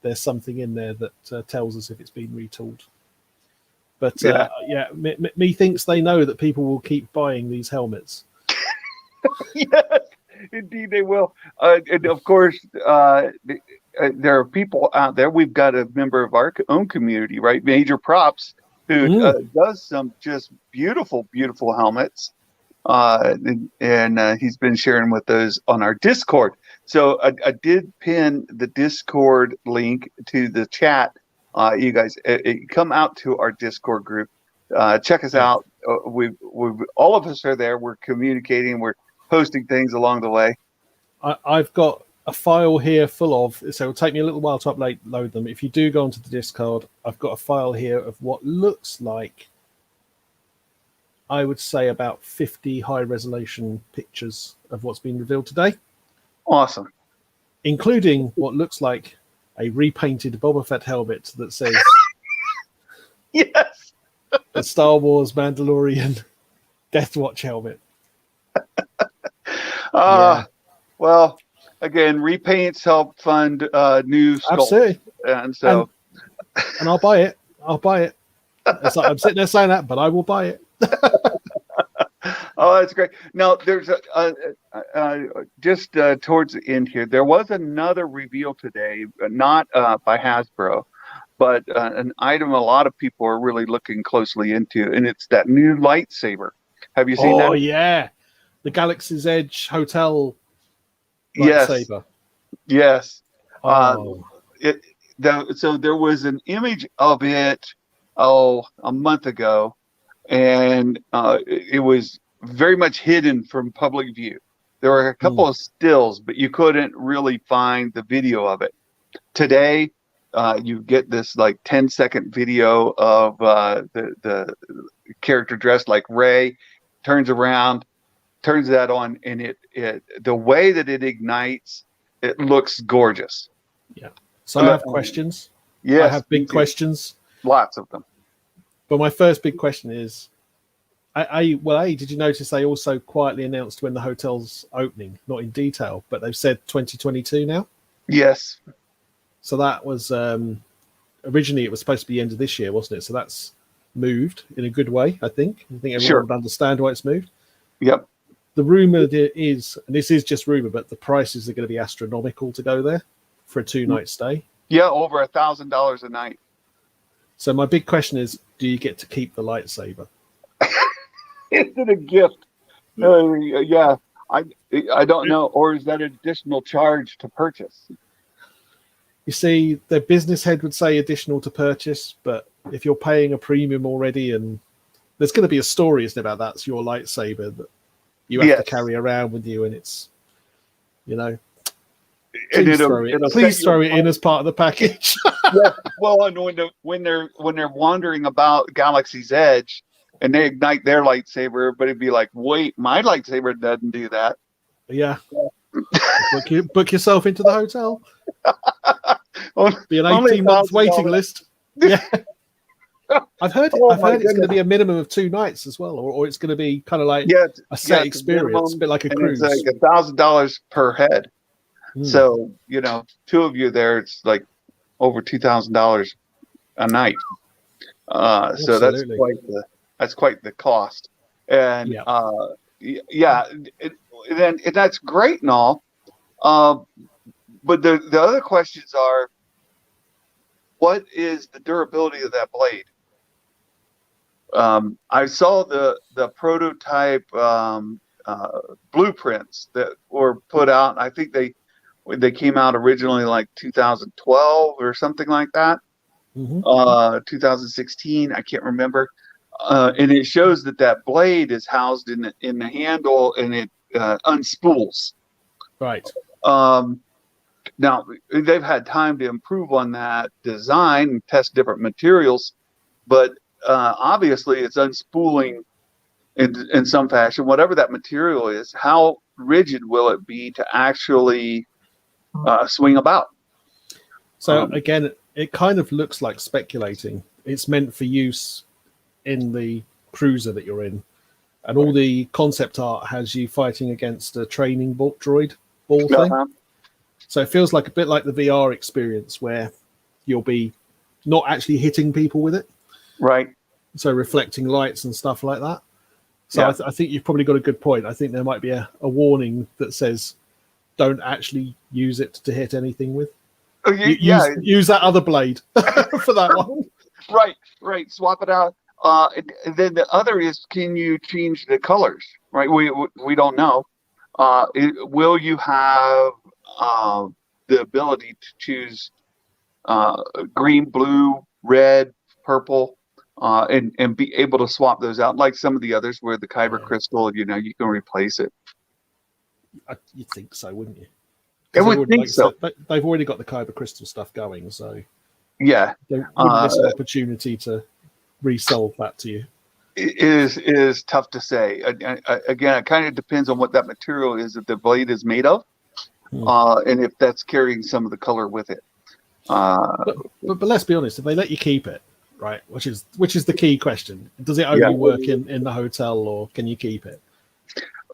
there's something in there that tells us if it's been retooled. But me thinks they know that people will keep buying these helmets. Yes, indeed they will. And of course, there are people out there. We've got a member of our own community, right? Major Props, who does some just beautiful, beautiful helmets. And he's been sharing with those on our Discord. So I did pin the Discord link to the chat. You guys come out to our Discord group. Check us out. We all of us are there. We're communicating. We're posting things along the way. I've got a file here full of, so it'll take me a little while to load them. If you do go onto the Discord, I've got a file here of what looks like, I would say, about 50 high-resolution pictures of what's been revealed today. Awesome. Including what looks like a repainted Boba Fett helmet that says yes, the Star Wars Mandalorian Death Watch helmet. Well, again, repaints help fund new sculpts. Absolutely. And so... And I'll buy it. It's like I'm sitting there saying that, but I will buy it. Oh, that's great. Now, there's just towards the end here, there was another reveal today, not by Hasbro, but an item a lot of people are really looking closely into, and it's that new lightsaber. Have you seen that? Oh, yeah. The Galaxy's Edge Hotel lightsaber. Yes. Oh. So there was an image of it, a month ago, and it was very much hidden from public view. There were a couple of stills, but you couldn't really find the video of it. Today, you get this like 10-second video of the character dressed like Rey, turns around, turns that on, and it the way that it ignites, it looks gorgeous. Yeah. So I have questions. Yes, I have big questions. Lots of them. But my first big question is, did you notice they also quietly announced when the hotel's opening? Not in detail, but they've said 2022 now. Yes. So that was originally it was supposed to be the end of this year, wasn't it? So that's moved in a good way, I think. I think everyone would understand why it's moved. Yep. The rumor is, and this is just rumor, but the prices are going to be astronomical to go there for a 2-night stay. Yeah, over $1,000 a night. So my big question is, do you get to keep the lightsaber? Is it a gift? Yeah, I don't know. Or is that an additional charge to purchase? You see, the business head would say additional to purchase, but if you're paying a premium already, and there's going to be a story, isn't it, about that's your lightsaber that you have to carry around with you, and it's, please throw it in as part of the package. Yeah. Well, and when they're wandering about Galaxy's Edge and they ignite their lightsaber, but it'd be like, wait, my lightsaber doesn't do that. Yeah. book yourself into the hotel. Be an 18-month waiting list. Yeah. I've heard it's going to be a minimum of 2 nights as well, or it's going to be kind of like a set experience, a bit like a cruise. It's like $1,000 per head. So, 2 of you there, it's like over $2,000 a night. So that's quite the cost. And that's great and all. But the other questions are, what is the durability of that blade? I saw the prototype blueprints that were put out. I think they came out originally like 2012 or something like that. 2016, I can't remember. And it shows that blade is housed in the handle, and it unspools. Right. Now they've had time to improve on that design and test different materials, but obviously it's unspooling in some fashion. Whatever that material is, how rigid will it be to actually swing about? So again, it kind of looks like speculating. It's meant for use in the cruiser that you're in, and all the concept art has you fighting against a training droid ball thing. So it feels like a bit like the VR experience where you'll be not actually hitting people with it. Right. So reflecting lights and stuff like that. So I think you've probably got a good point. I think there might be a warning that says, don't actually use it to hit anything with. Oh, use that other blade for that one. Right. Swap it out. And then the other is, can you change the colors? Right? We don't know. Will you have the ability to choose green, blue, red, purple, and be able to swap those out like some of the others where the kyber crystal, you can replace it. You'd think so, wouldn't you? I would think so. They've already got the kyber crystal stuff going, so yeah, they wouldn't miss an opportunity to resell that to you. It is tough to say. Again, it kind of depends on what that material is that the blade is made of, and if that's carrying some of the color with it. But let's be honest, if they let you keep it, right, which is the key question, does it only work in the hotel, or can you keep it?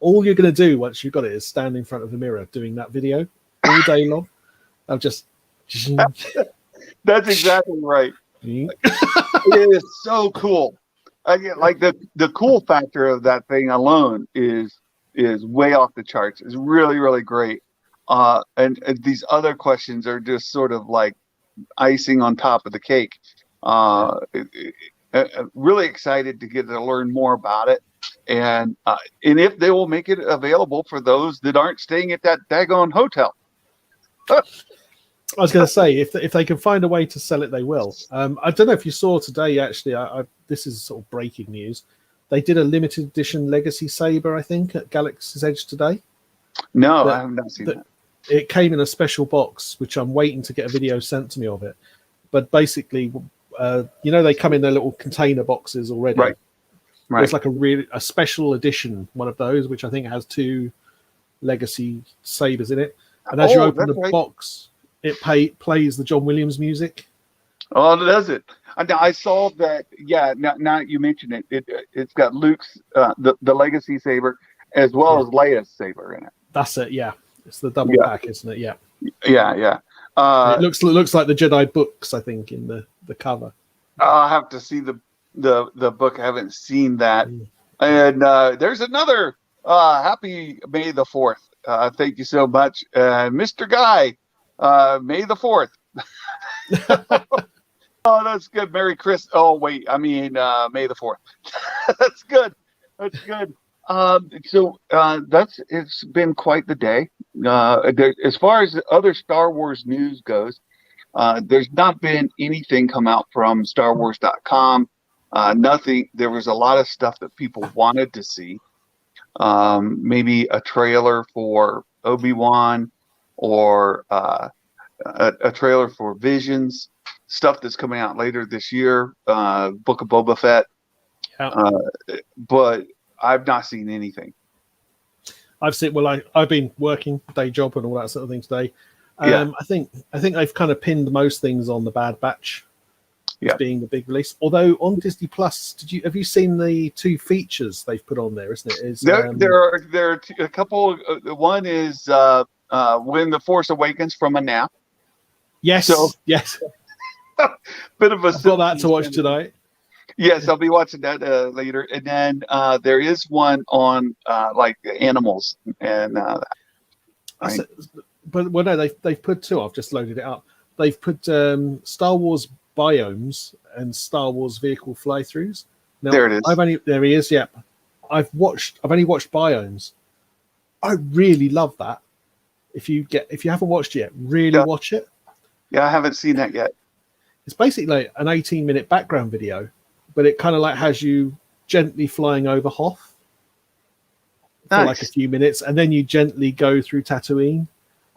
All you're going to do once you've got it is stand in front of the mirror doing that video all day long. I'll just that's exactly right. It is so cool. Like the cool factor of that thing alone is way off the charts. It's really, really great. And these other questions are just sort of like icing on top of the cake. Really excited to get to learn more about it, and if they will make it available for those that aren't staying at that daggone hotel. I was going to say, if they can find a way to sell it, they will. I don't know if you saw today, actually, this is sort of breaking news. They did a limited edition Legacy Saber, I think, at Galaxy's Edge today. No, I have not seen that. It came in a special box, which I'm waiting to get a video sent to me of it. But basically, they come in their little container boxes already. Right. There's like a special edition, one of those, which I think has 2 Legacy Sabers in it. And as you open the box, it plays the John Williams music. Oh, does it? I saw that. Yeah. Now you mention it, it's got Luke's the Legacy Saber as well as Leia's saber in it. That's it. Yeah, it's the double pack, isn't it? Yeah. Yeah. It looks like the Jedi books, I think, in the cover. I'll have to see the book. I haven't seen that. And there's another happy May the 4th. Thank you so much, Mr. Guy. May the 4th. Oh, that's good. Merry Christmas. Oh, wait. I mean, May the 4th. That's good. That's good. It's been quite the day. As far as other Star Wars news goes, there's not been anything come out from StarWars.com. Nothing. There was a lot of stuff that people wanted to see. Maybe a trailer for Obi-Wan, or a trailer for Visions, stuff that's coming out later this year, Book of Boba Fett. But I've not seen anything. I've been working day job and all that sort of thing today. I think they've kind of pinned most things on the Bad Batch being the big release. Although on Disney Plus, have you seen the 2 features they've put on there? Isn't it? There are a couple. One is When the Force Awakens from a Nap. Yes. Yes. Bit of a. I've got that to watch tonight. Yes, I'll be watching that later. And then there is one on like animals and. They've put 2. I've just loaded it up. They've put Star Wars biomes and Star Wars vehicle fly-throughs. Now, there it is. There he is. Yep. I've only watched biomes. I really love that. If you haven't watched it yet, really watch it. Yeah, I haven't seen that yet. It's basically like an 18-minute background video, but it kind of like has you gently flying over Hoth for like a few minutes, and then you gently go through Tatooine,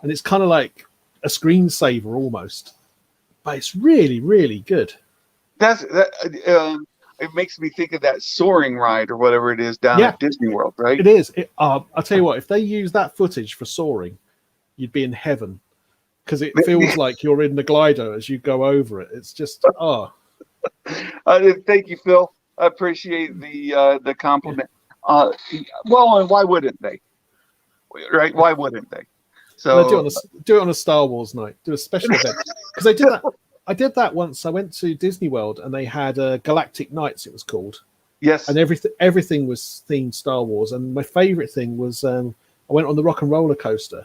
and it's kind of like a screensaver almost. But it's really, really good. It makes me think of that soaring ride or whatever it is down at Disney World, right? It is. I'll tell you what, if they use that footage for soaring, you'd be in heaven, because it feels like you're in the glider as you go over it. It's just Thank you, Phil. I appreciate the compliment. Well, and why wouldn't they? Right? Why wouldn't they? So do it on a Star Wars night. Do a special event, because I did that. I did that once. I went to Disney World and they had Galactic Nights. It was called. Yes. And everything was themed Star Wars. And my favorite thing was I went on the Rock and Roller Coaster,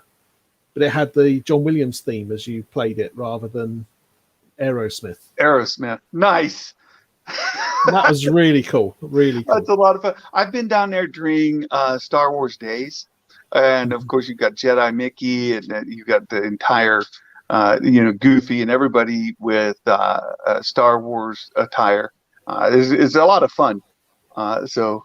but it had the John Williams theme as you played it rather than Aerosmith. Nice. That was really cool. Really cool. That's a lot of fun. I've been down there during Star Wars days, and of course you've got Jedi Mickey, and then you've got the entire, Goofy and everybody with Star Wars attire. It's a lot of fun. So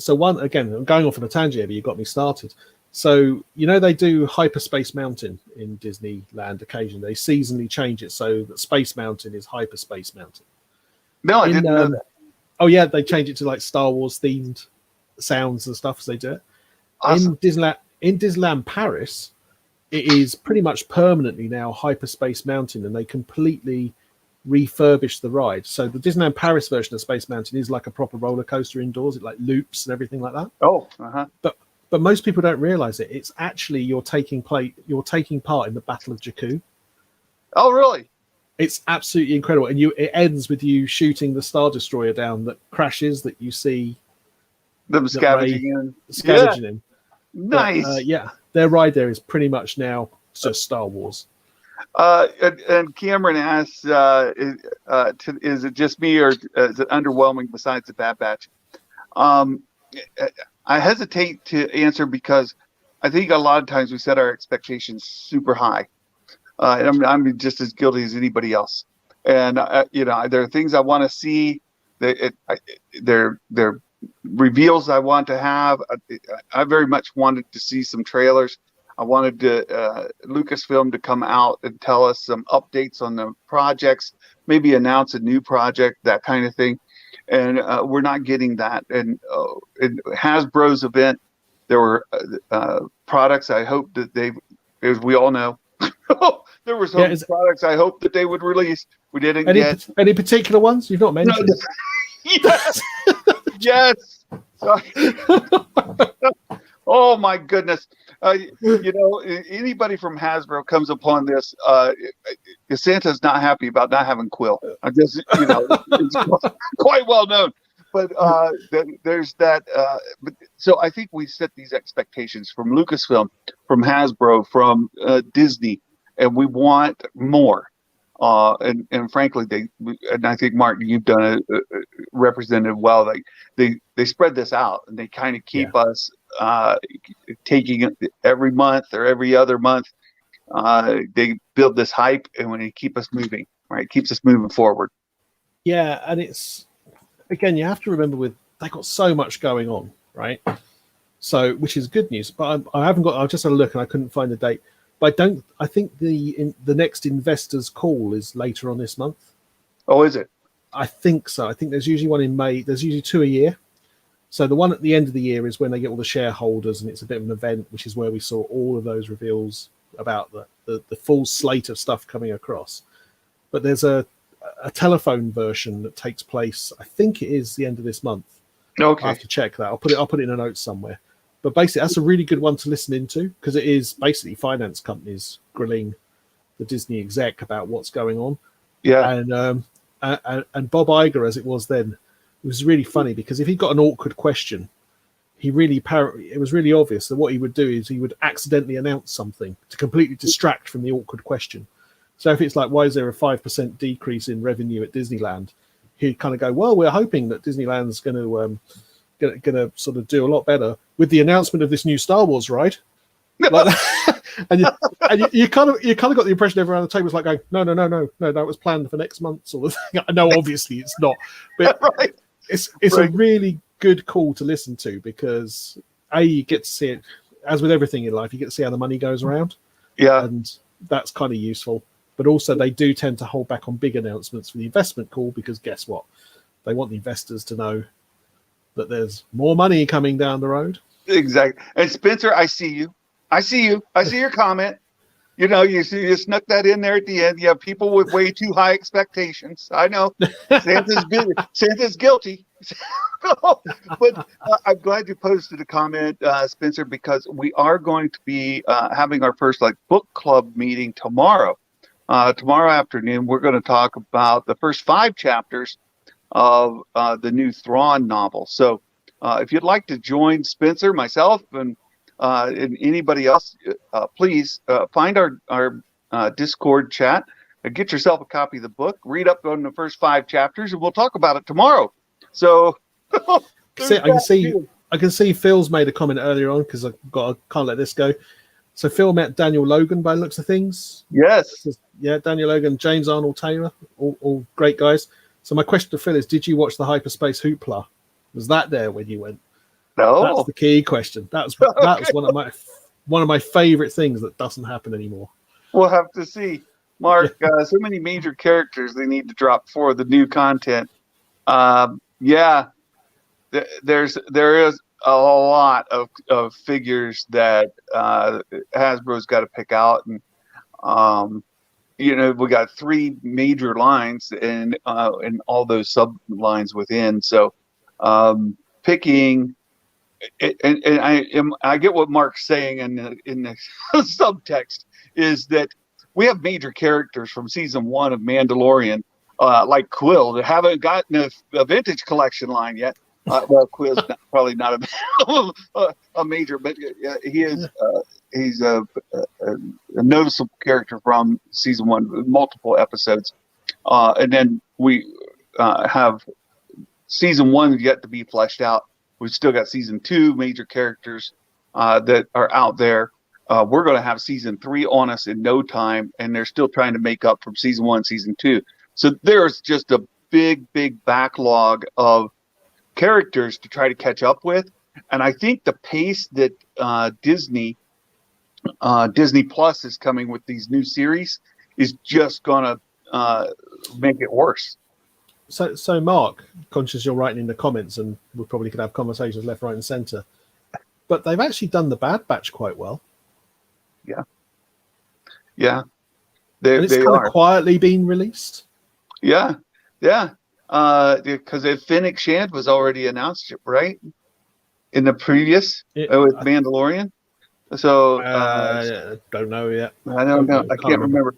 one again, I'm going off on a tangent, but you got me started. So they do Hyperspace Mountain in Disneyland occasionally. They seasonally change it so that Space Mountain is Hyperspace Mountain. No, I didn't know that. Oh yeah, they change it to like Star Wars themed sounds and stuff as they do it. Awesome. In Disneyland Paris, it is pretty much permanently now Hyperspace Mountain, and they completely refurbished the ride. So the Disneyland Paris version of Space Mountain is like a proper roller coaster indoors. It like loops and everything like that. Oh, uh-huh. But most people don't realize it. It's actually you're taking part in the Battle of Jakku. Oh, really? It's absolutely incredible, and it ends with you shooting the Star Destroyer down that crashes. That you see them scavenging in. Nice. But, their ride there is pretty much now just Star Wars. And Cameron asks, is it just me, or is it underwhelming besides the Bad Batch? I hesitate to answer because I think a lot of times we set our expectations super high. I'm just as guilty as anybody else. And, there are things I want to see. There are reveals I want to have. I very much wanted to see some trailers. I wanted Lucasfilm to come out and tell us some updates on the projects, maybe announce a new project, that kind of thing. And we're not getting that. And in Hasbro's event, there were products I hope that as we all know, there were some products I hope that they would release. We didn't get any particular ones you've not mentioned. No, yes. Oh my goodness! Anybody from Hasbro comes upon this, Santa's not happy about not having Quill. I guess it's quite well known. But there's that. So I think we set these expectations from Lucasfilm, from Hasbro, from Disney, and we want more. And frankly, I think Martin, you've done it represented well. Like they spread this out, and they kind of keep us taking it every month or every other month. They build this hype, and when they keep us moving, right, keeps us moving forward. Yeah, and it's again, you have to remember they got so much going on, right? So, which is good news. But I've just had a look, and I couldn't find the date. But I think the next investors call is later on this month. Oh, is it? I think so. I think there's usually one in May. There's usually 2 a year. So the one at the end of the year is when they get all the shareholders, and it's a bit of an event, which is where we saw all of those reveals about the full slate of stuff coming across. But there's a telephone version that takes place. I think it is the end of this month. Okay. I have to check that. I'll put it in a note somewhere. But basically, that's a really good one to listen into because it is basically finance companies grilling the Disney exec about what's going on. Yeah. And Bob Iger, as it was then, it was really funny because if he got an awkward question, it was really obvious that what he would do is he would accidentally announce something to completely distract from the awkward question. So if it's like, why is there a 5% decrease in revenue at Disneyland? He'd kind of go, well, we're hoping that Disneyland's going to sort of do a lot better with the announcement of this new Star Wars ride. Like that. and you kind of got the impression everyone around the table was like going, no, that was planned for next month sort of thing. I know obviously it's not, but right. it's right. A really good call to listen to because you get to see it, as with everything in life, you get to see how the money goes around. Yeah. And that's kind of useful. But also they do tend to hold back on big announcements for the investment call because guess what? They want the investors to know that there's more money coming down the road. Exactly. And Spencer, I see you. I see your comment. You snuck that in there at the end. You have people with way too high expectations. I know. Santa's guilty. But I'm glad you posted a comment, Spencer, because we are going to be having our first book club meeting tomorrow. Tomorrow afternoon, we're going to talk about the first 5 chapters of the new Thrawn novel. So if you'd like to join Spencer, myself, and anybody else, please find our Discord chat get yourself a copy of the book, read up on the first 5 chapters, and we'll talk about it tomorrow. So I can see Phil's made a comment earlier on because can't let this go. So Phil met Daniel Logan by the looks of things. Yes. Yeah, Daniel Logan, James Arnold Taylor, all great guys. So my question to Phil is, did you watch the Hyperspace Hoopla? Was that there when you went? No. That's the key question. That was one of my favorite things that doesn't happen anymore. We'll have to see. Mark, so many major characters they need to drop for the new content. There is a lot of figures that Hasbro's got to pick out, and we got 3 major lines and all those sub lines within. So picking, and I get what Mark's saying in the subtext is that we have major characters from season 1 of Mandalorian, like Quill, that haven't gotten a vintage collection line yet. Well, Quill's probably not a major, but he is. He's a noticeable character from season 1, multiple episodes, and then we have season 1 yet to be fleshed out. We've still got season 2 major characters that are out there. We're going to have season 3 on us in no time, and they're still trying to make up from season 1, season 2. So there's just a big backlog of characters to try to catch up with. And I think the pace that Disney Plus is coming with these new series is just going to make it worse. So Mark, conscious you're writing in the comments, and we probably could have conversations left, right, and centre, but they've actually done the Bad Batch quite well. Yeah. It's kind of quietly being released. Yeah. Because Fennec Shand was already announced, right? In the previous with Mandalorian. So don't know yet. I don't know. I can't remember.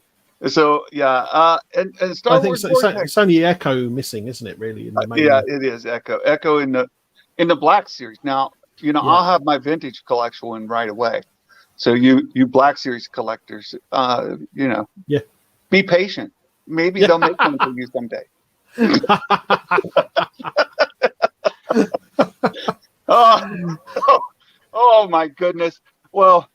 So and Star Wars. I think it's only Echo missing, isn't it? Really? It is Echo. Echo in the Black Series. Now I'll have my vintage collection one right away. So you Black Series collectors, be patient. Maybe they'll make one for you someday. Oh my goodness. Well,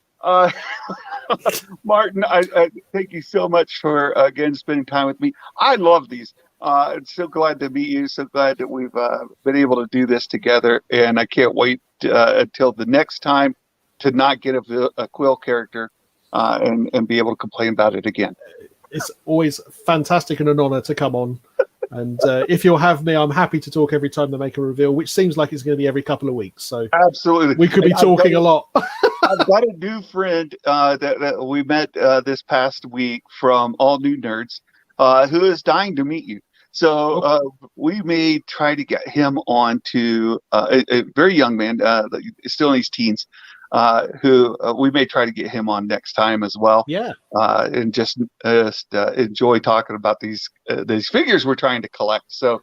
Martin, I thank you so much for again spending time with me. I love these. I'm so glad to meet you. So glad that we've been able to do this together, and I can't wait until the next time to not get a Quill character and be able to complain about it again. It's always fantastic and an honor to come on. And if you'll have me, I'm happy to talk every time they make a reveal, which seems like it's going to be every couple of weeks. So absolutely, we could be talking a lot. I've got a new friend that we met this past week from All New Nerds who is dying to meet you. So we may try to get him on to a very young man, still in his teens, who we may try to get him on next time as well. Yeah. And just enjoy talking about these figures we're trying to collect. So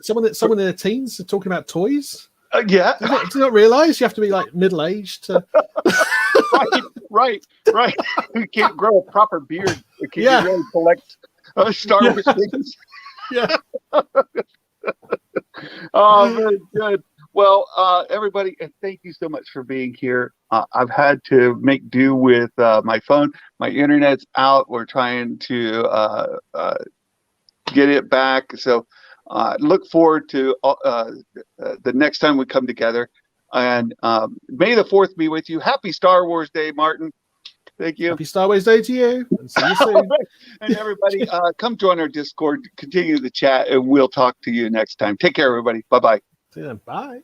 someone in their teens are talking about toys. Yeah. Do you not realize you have to be like middle-aged to... Right. You can't grow a proper beard. Can you really collect Star Wars things? Yeah. Oh, very good. Well, everybody, thank you so much for being here. I've had to make do with my phone. My internet's out. We're trying to get it back. So look forward to the next time we come together. And may the 4th be with you. Happy Star Wars Day, Martin. Thank you. Happy Star Wars Day to you. And see you soon. And everybody, come join our Discord, continue the chat, and we'll talk to you next time. Take care, everybody. Bye-bye. See you then. Bye.